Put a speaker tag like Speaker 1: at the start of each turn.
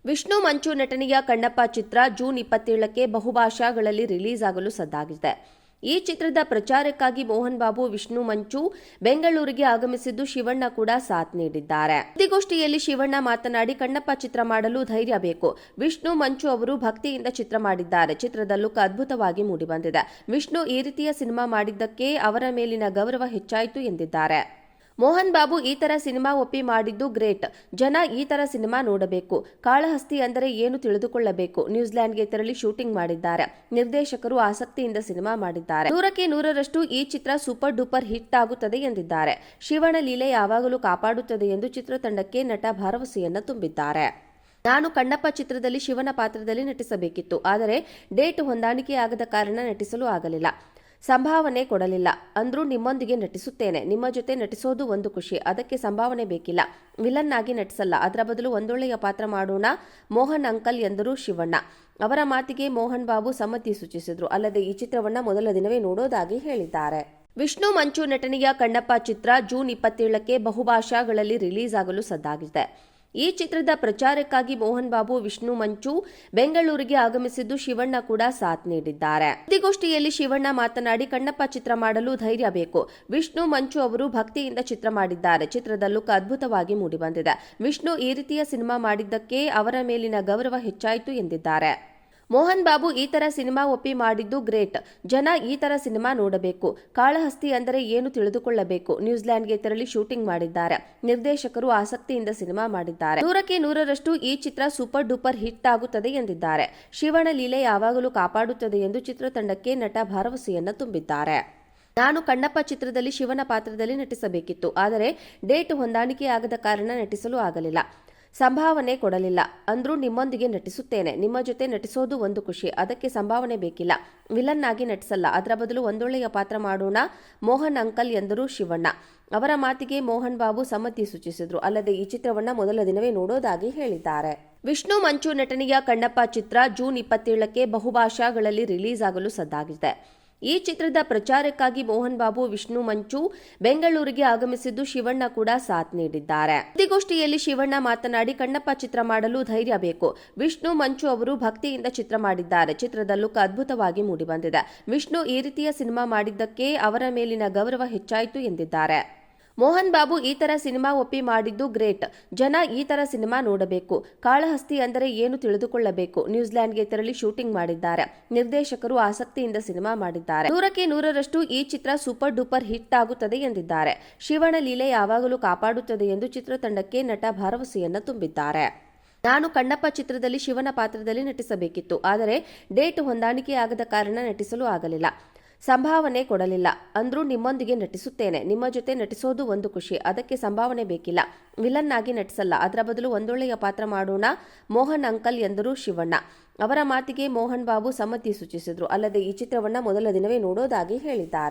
Speaker 1: ವಿಷ್ಣು ಮಂಚು ನಟನೆಯ ಕಣ್ಣಪ್ಪ ಚಿತ್ರ June 27ಕ್ಕೆ ಬಹುಭಾಷಾಗಳಲ್ಲಿ release ಆಗಲು ಸಜ್ಜಾಗಿದೆ. ಈ ಚಿತ್ರದ ಪ್ರಚಾರಕ್ಕಾಗಿ ಮೋಹನ್ ಬಾಬು, ವಿಷ್ಣು ಮಂಚು ಬೆಂಗಳೂರಿಗೆ ಆಗಮಿಸಿದ್ದು ಶಿವಣ್ಣ ಕೂಡ ಸಾಥ್ ನೀಡಿದ್ದಾರೆ. ಸುದ್ದಿಗೋಷ್ಠಿಯಲ್ಲಿ ಶಿವಣ್ಣ ಮಾತನಾಡಿ, ಕಣ್ಣಪ್ಪ ಚಿತ್ರ ಮಾಡಲು ಧೈರ್ಯ ಬೇಕು. ವಿಷ್ಣು ಮಂಚು ಅವರು ಭಕ್ತಿಯಿಂದ ಚಿತ್ರ ಮಾಡಿದ್ದಾರೆ. ಚಿತ್ರದ ಲುಕ್ ಅದ್ಭುತವಾಗಿ ಮೂಡಿಬಂದಿದೆ. ವಿಷ್ಣು ಈ ರೀತಿಯ ಸಿನಿಮಾ ಮಾಡಿದ್ದಕ್ಕೆ ಅವರ ಮೇಲಿನ ಗೌರವ ಹೆಚ್ಚಾಯಿತು ಎಂದಿದ್ದಾರೆ. ಮೋಹನ್ ಬಾಬು ಈ ತರ ಸಿನಿಮಾ ಒಪ್ಪಿ ಮಾಡಿದ್ದು ಗ್ರೇಟ್. ಜನ ಈ ತರ ಸಿನಿಮಾ ನೋಡಬೇಕು. ಕಾಳಹಸ್ತಿ ಅಂದರೆ ಏನು ತಿಳಿದುಕೊಳ್ಳಬೇಕು. ನ್ಯೂಜಿಲೆಂಡ್ಗೆ ತೆರಳಿ ಶೂಟಿಂಗ್ ಮಾಡಿದ್ದಾರೆ. ನಿರ್ದೇಶಕರು ಆಸಕ್ತಿಯಿಂದ ಸಿನಿಮಾ ಮಾಡಿದ್ದಾರೆ. 100ಕ್ಕೆ 100ರಷ್ಟು ಈ ಚಿತ್ರ ಸೂಪರ್ ಡೂಪರ್ ಹಿಟ್ ಆಗುತ್ತದೆ ಎಂದಿದ್ದಾರೆ. ಶಿವಣ್ಣ ಲೀಲೆ ಯಾವಾಗಲೂ ಕಾಪಾಡುತ್ತದೆ ಎಂದು ಚಿತ್ರತಂಡಕ್ಕೆ ನಟ ಭರವಸೆಯನ್ನ ತುಂಬಿದ್ದಾರೆ. ನಾನು ಕಣ್ಣಪ್ಪ ಚಿತ್ರದಲ್ಲಿ ಶಿವನ ಪಾತ್ರದಲ್ಲಿ ನಟಿಸಬೇಕಿತ್ತು. ಆದರೆ ಡೇಟ್ ಹೊಂದಾಣಿಕೆಯಾಗದ ಕಾರಣ ನಟಿಸಲು ಆಗಲಿಲ್ಲ. ಸಂಭಾವನೆ ಕೊಡಲಿಲ್ಲ. ಅಂದ್ರೂ ನಿಮ್ಮೊಂದಿಗೆ ನಟಿಸುತ್ತೇನೆ. ನಿಮ್ಮ ಜೊತೆ ನಟಿಸೋದು ಒಂದು ಖುಷಿ. ಅದಕ್ಕೆ ಸಂಭಾವನೆ ಬೇಕಿಲ್ಲ. ವಿಲನ್ ಆಗಿ ನಟಿಸಲ್ಲ. ಅದರ ಬದಲು ಒಂದೊಳ್ಳೆಯ ಪಾತ್ರ ಮಾಡೋಣ ಮೋಹನ್ ಅಂಕಲ್ ಎಂದರು ಶಿವಣ್ಣ. ಅವರ ಮಾತಿಗೆ ಮೋಹನ್ ಬಾಬು ಸಮ್ಮತಿ ಸೂಚಿಸಿದ್ರು. ಅಲ್ಲದೆ ಈ ಚಿತ್ರವನ್ನ ಮೊದಲ ದಿನವೇ ನೋಡೋದಾಗಿ ಹೇಳಿದ್ದಾರೆ. ವಿಷ್ಣು ಮಂಚು ನಟನೆಯ ಕಣ್ಣಪ್ಪ ಚಿತ್ರ ಜೂನ್ 27ಕ್ಕೆ ಬಹುಭಾಷಾಗಳಲ್ಲಿ ರಿಲೀಸ್ ಆಗಲು ಸಜ್ಜಾಗಿದೆ. ಈ ಚಿತ್ರದ ಪ್ರಚಾರಕ್ಕಾಗಿ ಮೋಹನ್ ಬಾಬು, ವಿಷ್ಣು ಮಂಚು ಬೆಂಗಳೂರಿಗೆ ಆಗಮಿಸಿದ್ದು ಶಿವಣ್ಣ ಕೂಡ ಸಾಥ್ ನೀಡಿದ್ದಾರೆ. ಸುದ್ದಿಗೋಷ್ಠಿಯಲ್ಲಿ ಶಿವಣ್ಣ ಮಾತನಾಡಿ, ಕಣ್ಣಪ್ಪ ಚಿತ್ರ ಮಾಡಲು ಧೈರ್ಯ ಬೇಕು. ವಿಷ್ಣು ಮಂಚು ಅವರು ಭಕ್ತಿಯಿಂದ ಚಿತ್ರ ಮಾಡಿದ್ದಾರೆ. ಚಿತ್ರದ ಲುಕ್ ಅದ್ಭುತವಾಗಿ ಮೂಡಿಬಂದಿದೆ. ವಿಷ್ಣು ಈ ರೀತಿಯ ಸಿನಿಮಾ ಮಾಡಿದ್ದಕ್ಕೆ ಅವರ ಮೇಲಿನ ಗೌರವ ಹೆಚ್ಚಾಯಿತು ಎಂದಿದ್ದಾರೆ. ಮೋಹನ್ ಬಾಬು ಈ ತರ ಸಿನಿಮಾ ಒಪ್ಪಿ ಮಾಡಿದ್ದು ಗ್ರೇಟ್. ಜನ ಈ ತರ ಸಿನಿಮಾ ನೋಡಬೇಕು. ಕಾಳಹಸ್ತಿ ಅಂದರೆ ಏನು ತಿಳಿದುಕೊಳ್ಳಬೇಕು. ನ್ಯೂಜಿಲೆಂಡ್ಗೆ ತೆರಳಿ ಶೂಟಿಂಗ್ ಮಾಡಿದ್ದಾರೆ. ನಿರ್ದೇಶಕರು ಆಸಕ್ತಿಯಿಂದ ಸಿನಿಮಾ ಮಾಡಿದ್ದಾರೆ. 100ಕ್ಕೆ 100ರಷ್ಟು ಈ ಚಿತ್ರ ಸೂಪರ್ ಡೂಪರ್ ಹಿಟ್ ಆಗುತ್ತದೆ ಎಂದಿದ್ದಾರೆ. ಶಿವಣ್ಣ ಲೀಲೆ ಯಾವಾಗಲೂ ಕಾಪಾಡುತ್ತದೆ ಎಂದು ಚಿತ್ರತಂಡಕ್ಕೆ ನಟ ಭರವಸೆಯನ್ನ ತುಂಬಿದ್ದಾರೆ. ನಾನು ಕಣ್ಣಪ್ಪ ಚಿತ್ರದಲ್ಲಿ ಶಿವನ ಪಾತ್ರದಲ್ಲಿ ನಟಿಸಬೇಕಿತ್ತು. ಆದರೆ ಡೇಟ್ ಹೊಂದಾಣಿಕೆಯಾಗದ ಕಾರಣ ನಟಿಸಲು ಆಗಲಿಲ್ಲ. ಸಂಭಾವನೆ ಕೊಡಲಿಲ್ಲ. ಅಂದ್ರೂ ನಿಮ್ಮೊಂದಿಗೆ ನಟಿಸುತ್ತೇನೆ. ನಿಮ್ಮ ಜೊತೆ ನಟಿಸೋದು ಒಂದು ಖುಷಿ. ಅದಕ್ಕೆ ಸಂಭಾವನೆ ಬೇಕಿಲ್ಲ. ವಿಲನ್ ಆಗಿ ನಟಿಸಲ್ಲ. ಅದರ ಬದಲು ಒಂದೊಳ್ಳೆಯ ಪಾತ್ರ ಮಾಡೋಣ ಮೋಹನ್ ಅಂಕಲ್ ಎಂದರು ಶಿವಣ್ಣ. ಅವರ ಮಾತಿಗೆ ಮೋಹನ್ ಬಾಬು ಸಮ್ಮತಿ ಸೂಚಿಸಿದ್ರು. ಅಲ್ಲದೆ ಈ ಚಿತ್ರವನ್ನ ಮೊದಲ ದಿನವೇ ನೋಡೋದಾಗಿ ಹೇಳಿದ್ದಾರೆ. ವಿಷ್ಣು ಮಂಚು ನಟನೆಯ ಕಣ್ಣಪ್ಪ ಚಿತ್ರ ಜೂನ್ 27ಕ್ಕೆ ಬಹುಭಾಷಾಗಳಲ್ಲಿ ರಿಲೀಸ್ ಆಗಲು ಸಜ್ಜಾಗಿದೆ. ಈ ಚಿತ್ರದ ಪ್ರಚಾರಕ್ಕಾಗಿ ಮೋಹನ್ ಬಾಬು, ವಿಷ್ಣು ಮಂಚು ಬೆಂಗಳೂರಿಗೆ ಆಗಮಿಸಿದ್ದು ಶಿವಣ್ಣ ಕೂಡ ಸಾಥ್ ನೀಡಿದ್ದಾರೆ. ಸುದ್ದಿಗೋಷ್ಠಿಯಲ್ಲಿ ಶಿವಣ್ಣ ಮಾತನಾಡಿ, ಕಣ್ಣಪ್ಪ ಚಿತ್ರ ಮಾಡಲು ಧೈರ್ಯ ಬೇಕು. ವಿಷ್ಣು ಮಂಚು ಅವರು ಭಕ್ತಿಯಿಂದ ಚಿತ್ರ ಮಾಡಿದ್ದಾರೆ. ಚಿತ್ರದ ಲುಕ್ ಅದ್ಭುತವಾಗಿ ಮೂಡಿಬಂದಿದೆ. ವಿಷ್ಣು ಈ ರೀತಿಯ ಸಿನಿಮಾ ಮಾಡಿದ್ದಕ್ಕೆ ಅವರ ಮೇಲಿನ ಗೌರವ ಹೆಚ್ಚಾಯಿತು ಎಂದಿದ್ದಾರೆ. ಮೋಹನ್ ಬಾಬು ಈ ತರ ಸಿನಿಮಾ ಒಪ್ಪಿ ಮಾಡಿದ್ದು ಗ್ರೇಟ್. ಜನ ಈ ತರ ಸಿನಿಮಾ ನೋಡಬೇಕು. ಕಾಳಹಸ್ತಿ ಅಂದರೆ ಏನು ತಿಳಿದುಕೊಳ್ಳಬೇಕು. ನ್ಯೂಜಿಲೆಂಡ್ಗೆ ತೆರಳಿ ಶೂಟಿಂಗ್ ಮಾಡಿದ್ದಾರೆ. ನಿರ್ದೇಶಕರು ಆಸಕ್ತಿಯಿಂದ ಸಿನಿಮಾ ಮಾಡಿದ್ದಾರೆ. 100ಕ್ಕೆ 100ರಷ್ಟು ಈ ಚಿತ್ರ ಸೂಪರ್ ಡೂಪರ್ ಹಿಟ್ ಆಗುತ್ತದೆ ಎಂದಿದ್ದಾರೆ. ಶಿವಣ್ಣ ಲೀಲೆ ಯಾವಾಗಲೂ ಕಾಪಾಡುತ್ತದೆ ಎಂದು ಚಿತ್ರತಂಡಕ್ಕೆ ನಟ ಭರವಸೆಯನ್ನ ತುಂಬಿದ್ದಾರೆ. ನಾನು ಕಣ್ಣಪ್ಪ ಚಿತ್ರದಲ್ಲಿ ಶಿವನ ಪಾತ್ರದಲ್ಲಿ ನಟಿಸಬೇಕಿತ್ತು. ಆದರೆ ಡೇಟ್ ಹೊಂದಾಣಿಕೆಯಾಗದ ಕಾರಣ ನಟಿಸಲು ಆಗಲಿಲ್ಲ. ಸಂಭಾವನೆ ಕೊಡಲಿಲ್ಲ. ಅಂದ್ರೂ ನಿಮ್ಮೊಂದಿಗೆ ನಟಿಸುತ್ತೇನೆ. ನಿಮ್ಮ ಜೊತೆ ನಟಿಸೋದು ಒಂದು ಖುಷಿ. ಅದಕ್ಕೆ ಸಂಭಾವನೆ ಬೇಕಿಲ್ಲ. ವಿಲನ್ ಆಗಿ ನಟಿಸಲ್ಲ. ಅದರ ಬದಲು ಒಂದೊಳ್ಳೆಯ ಪಾತ್ರ ಮಾಡೋಣ ಮೋಹನ್ ಅಂಕಲ್ ಎಂದರು ಶಿವಣ್ಣ. ಅವರ ಮಾತಿಗೆ ಮೋಹನ್ ಬಾಬು ಸಮ್ಮತಿ ಸೂಚಿಸಿದ್ರು. ಅಲ್ಲದೆ ಈ ಚಿತ್ರವನ್ನ ಮೊದಲ ದಿನವೇ ನೋಡೋದಾಗಿ ಹೇಳಿದ್ದಾರೆ.